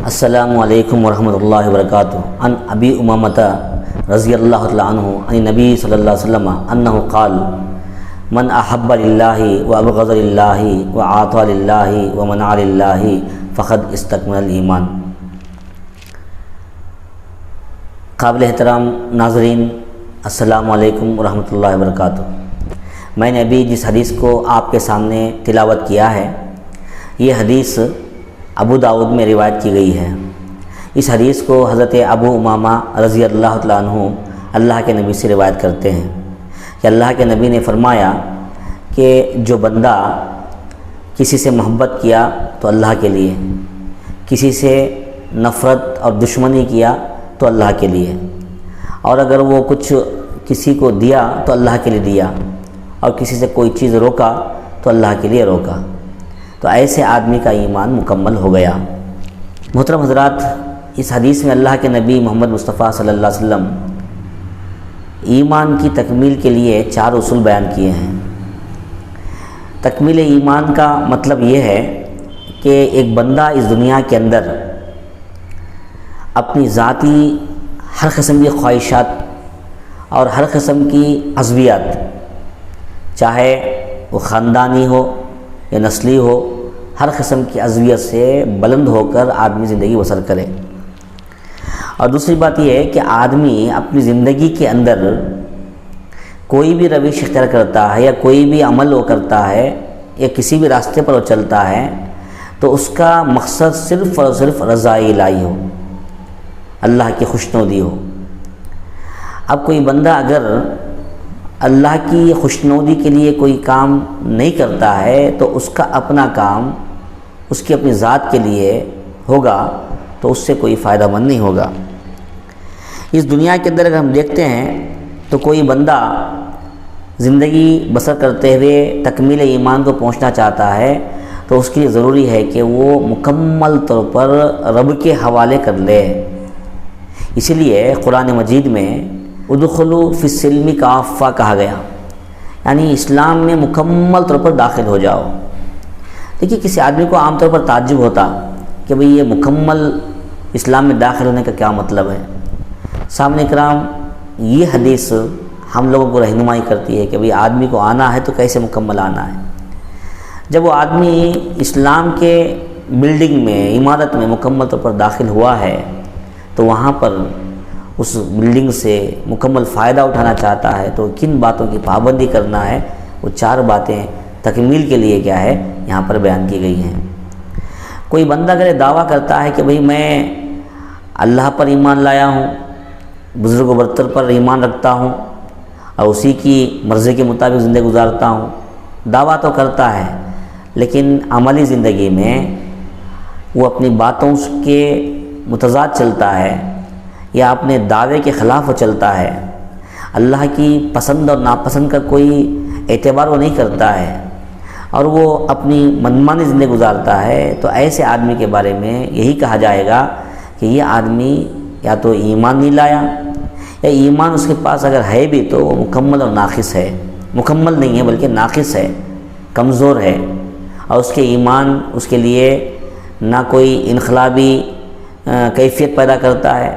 السلام علیکم ورحمۃ اللہ وبرکاتہ۔ عن ابی امامۃ رضی اللہ تعالی عنہ عن نبی صلی اللہ علیہ وسلم انہ قال من احب للہ وابغض للہ وعاطى للہ ومنع للہ فقد استکمل الایمان۔ قابل احترام ناظرین، السلام علیکم ورحمۃ اللہ وبرکاتہ۔ میں نے ابھی جس حدیث کو آپ کے سامنے تلاوت کیا ہے، یہ حدیث ابو داؤد میں روایت کی گئی ہے۔ اس حدیث کو حضرت ابو امامہ رضی اللہ تعالیٰ عنہ اللہ کے نبی سے روایت کرتے ہیں کہ اللہ کے نبی نے فرمایا کہ جو بندہ کسی سے محبت کیا تو اللہ کے لیے، کسی سے نفرت اور دشمنی کیا تو اللہ کے لیے، اور اگر وہ کچھ کسی کو دیا تو اللہ کے لیے دیا، اور کسی سے کوئی چیز روکا تو اللہ کے لیے روکا، تو ایسے آدمی کا ایمان مکمل ہو گیا۔ محترم حضرات، اس حدیث میں اللہ کے نبی محمد مصطفیٰ صلی اللہ علیہ وسلم ایمان کی تکمیل کے لیے 4 اصول بیان کیے ہیں۔ تکمیل ایمان کا مطلب یہ ہے کہ ایک بندہ اس دنیا کے اندر اپنی ذاتی ہر قسم کی خواہشات اور ہر قسم کی عضویات، چاہے وہ خاندانی ہو یا نسلی ہو، ہر قسم کی عضویت سے بلند ہو کر آدمی زندگی بسر کرے۔ اور دوسری بات یہ ہے کہ آدمی اپنی زندگی کے اندر کوئی بھی روش اختیار کرتا ہے یا کوئی بھی عمل وہ کرتا ہے یا کسی بھی راستے پر وہ چلتا ہے تو اس کا مقصد صرف اور صرف رضا الہی ہو، اللہ کی خوشنودی ہو۔ اب کوئی بندہ اگر اللہ کی خوشنودی کے لیے کوئی کام نہیں کرتا ہے تو اس کا اپنا کام اس کی اپنی ذات کے لیے ہوگا تو اس سے کوئی فائدہ مند نہیں ہوگا۔ اس دنیا کے اندر اگر ہم دیکھتے ہیں تو کوئی بندہ زندگی بسر کرتے ہوئے تکمیل ایمان کو پہنچنا چاہتا ہے تو اس کے لیے ضروری ہے کہ وہ مکمل طور پر رب کے حوالے کر لے۔ اسی لیے قرآن مجید میں ادخلوا فی السلم کافہ کہا گیا، یعنی اسلام میں مکمل طور پر داخل ہو جاؤ۔ دیکھیے، کسی آدمی کو عام طور پر تعجب ہوتا کہ بھئی یہ مکمل اسلام میں داخل ہونے کا کیا مطلب ہے۔ سامنے کرام، یہ حدیث ہم لوگوں کو رہنمائی کرتی ہے کہ بھئی آدمی کو آنا ہے تو کیسے مکمل آنا ہے۔ جب وہ آدمی اسلام کے بلڈنگ میں، عمارت میں مکمل طور پر داخل ہوا ہے تو وہاں پر اس بلڈنگ سے مکمل فائدہ اٹھانا چاہتا ہے تو کن باتوں کی پابندی کرنا ہے، وہ 4 باتیں تکمیل کے لیے کیا ہے یہاں پر بیان کی گئی ہیں۔ کوئی بندہ اگر دعویٰ کرتا ہے کہ بھئی میں اللہ پر ایمان لایا ہوں، بزرگ و برتر پر ایمان رکھتا ہوں اور اسی کی مرضی کے مطابق زندگی گزارتا ہوں، دعویٰ تو کرتا ہے لیکن عملی زندگی میں وہ اپنی باتوں کے متضاد چلتا ہے یا اپنے دعوے کے خلاف وہ چلتا ہے، اللہ کی پسند اور ناپسند کا کوئی اعتبار وہ نہیں کرتا ہے اور وہ اپنی منمانی زندگی گزارتا ہے، تو ایسے آدمی کے بارے میں یہی کہا جائے گا کہ یہ آدمی یا تو ایمان نہیں لایا، یا ایمان اس کے پاس اگر ہے بھی تو وہ مکمل اور ناقص ہے، مکمل نہیں ہے بلکہ ناقص ہے، کمزور ہے، اور اس کے ایمان اس کے لیے نہ کوئی انقلابی کیفیت پیدا کرتا ہے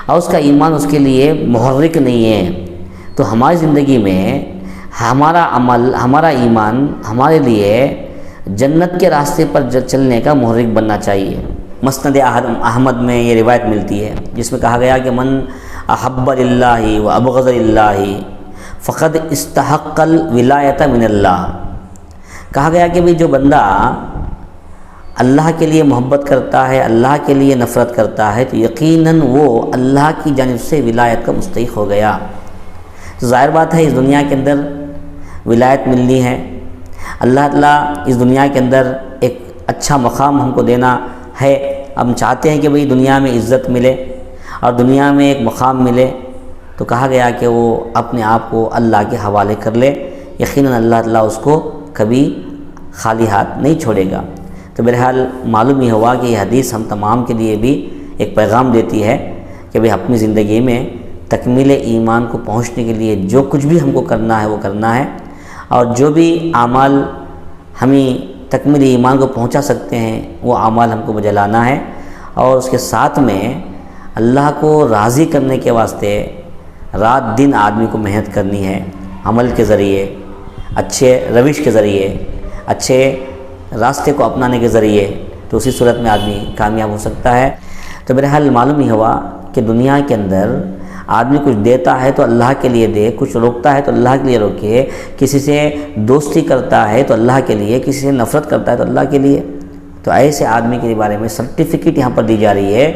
اور اس کا ایمان اس کے لیے محرک نہیں ہے۔ تو ہماری زندگی میں ہمارا عمل، ہمارا ایمان ہمارے لیے جنت کے راستے پر چلنے کا محرک بننا چاہیے۔ مسند احمد میں یہ روایت ملتی ہے جس میں کہا گیا کہ من احب للہ و ابغض للہ فقد استحق الولایۃ من اللہ۔ کہا گیا کہ بھی جو بندہ اللہ کے لیے محبت کرتا ہے، اللہ کے لیے نفرت کرتا ہے تو یقیناً وہ اللہ کی جانب سے ولایت کا مستحق ہو گیا۔ تو ظاہر بات ہے اس دنیا کے اندر ولایت ملنی ہے، اللہ تعالیٰ اس دنیا کے اندر ایک اچھا مقام ہم کو دینا ہے۔ ہم چاہتے ہیں کہ بھئی دنیا میں عزت ملے اور دنیا میں ایک مقام ملے، تو کہا گیا کہ وہ اپنے آپ کو اللہ کے حوالے کر لے، یقیناً اللہ تعالیٰ اس کو کبھی خالی ہاتھ نہیں چھوڑے گا۔ تو بہرحال معلوم ہی ہوا کہ یہ حدیث ہم تمام کے لیے بھی ایک پیغام دیتی ہے کہ بھئی اپنی زندگی میں تکمیل ایمان کو پہنچنے کے لیے جو کچھ بھی ہم کو کرنا ہے وہ کرنا ہے، اور جو بھی اعمال ہمیں تکمیل ایمان کو پہنچا سکتے ہیں وہ اعمال ہم کو بجا لانا ہے، اور اس کے ساتھ میں اللہ کو راضی کرنے کے واسطے رات دن آدمی کو محنت کرنی ہے، عمل کے ذریعے، اچھے روش کے ذریعے، اچھے راستے کو اپنانے کے ذریعے، تو اسی صورت میں آدمی کامیاب ہو سکتا ہے۔ تو بہرحال معلوم ہی ہوا کہ دنیا کے اندر آدمی کچھ دیتا ہے تو اللہ کے لیے دے، کچھ روکتا ہے تو اللہ کے لیے روکے، کسی سے دوستی کرتا ہے تو اللہ کے لیے، کسی سے نفرت کرتا ہے تو اللہ کے لیے۔ تو ایسے آدمی کے بارے میں سرٹیفکیٹ یہاں پر دی جا رہی ہے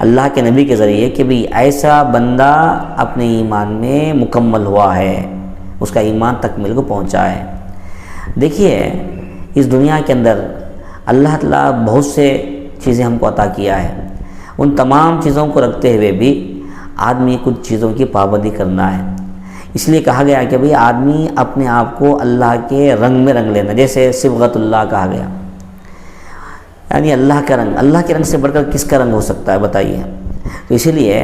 اللہ کے نبی کے ذریعے کہ بھی ایسا بندہ اپنے ایمان میں مکمل ہوا ہے، اس کا ایمان تکمیل کو پہنچا ہے۔ دیکھیے اس دنیا کے اندر اللہ تعالیٰ بہت سے چیزیں ہم کو عطا کیا ہے، ان تمام چیزوں کو رکھتے ہوئے بھی آدمی کچھ چیزوں کی پابندی کرنا ہے۔ اس لیے کہا گیا کہ بھئی آدمی اپنے آپ کو اللہ کے رنگ میں رنگ لینا، جیسے صبغت اللہ کہا گیا، یعنی اللہ کا رنگ۔ اللہ کے رنگ سے بڑھ کر کس کا رنگ ہو سکتا ہے بتائیے؟ تو اسی لیے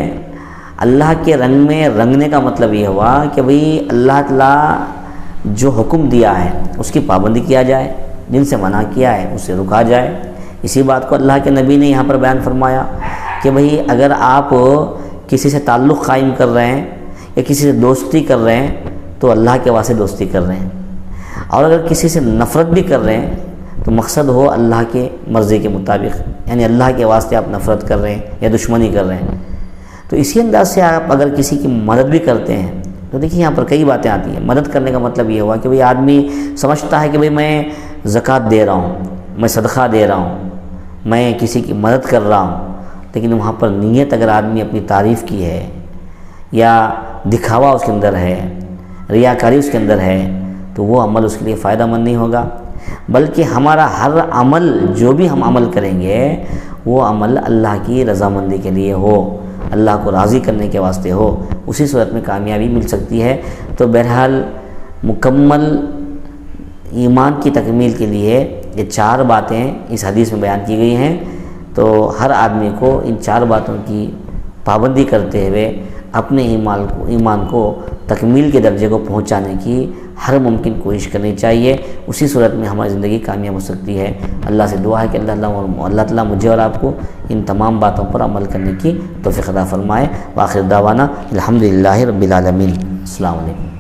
اللہ کے رنگ میں رنگنے کا مطلب یہ ہوا کہ بھئی اللہ تعالیٰ جو حکم دیا ہے اس کی پابندی کیا جائے، جن سے منع کیا ہے اسے رکا جائے۔ اسی بات کو اللہ کے نبی نے یہاں پر بیان فرمایا کہ بھئی اگر آپ کسی سے تعلق قائم کر رہے ہیں یا کسی سے دوستی کر رہے ہیں تو اللہ کے واسطے دوستی کر رہے ہیں، اور اگر کسی سے نفرت بھی کر رہے ہیں تو مقصد ہو اللہ کے مرضی کے مطابق، یعنی اللہ کے واسطے آپ نفرت کر رہے ہیں یا دشمنی کر رہے ہیں۔ تو اسی انداز سے آپ اگر کسی کی مدد بھی کرتے ہیں تو دیکھیے یہاں پر کئی باتیں آتی ہیں۔ مدد کرنے کا مطلب یہ ہوا کہ بھئی آدمی سمجھتا ہے کہ بھئی میں زکوٰۃ دے رہا ہوں، میں صدقہ دے رہا ہوں، میں کسی کی مدد کر رہا ہوں، لیکن وہاں پر نیت اگر آدمی اپنی تعریف کی ہے یا دکھاوا اس کے اندر ہے، ریاکاری اس کے اندر ہے، تو وہ عمل اس کے لیے فائدہ مند نہیں ہوگا۔ بلکہ ہمارا ہر عمل جو بھی ہم عمل کریں گے وہ عمل اللہ کی رضامندی کے لیے ہو، اللہ کو راضی کرنے کے واسطے ہو، اسی صورت میں کامیابی مل سکتی ہے۔ تو بہرحال مکمل ایمان کی تکمیل کے لیے یہ 4 باتیں اس حدیث میں بیان کی گئی ہیں۔ تو ہر آدمی کو ان 4 باتوں کی پابندی کرتے ہوئے اپنے ایمان کو تکمیل کے درجے کو پہنچانے کی ہر ممکن کوشش کرنی چاہیے، اسی صورت میں ہماری زندگی کامیاب ہو سکتی ہے۔ اللہ سے دعا ہے کہ اللہ تعالیٰ مجھے اور آپ کو ان تمام باتوں پر عمل کرنے کی توفیق عطا فرمائے۔ وآخر دعوانا الحمدللہ رب العالمین۔ السلام علیکم۔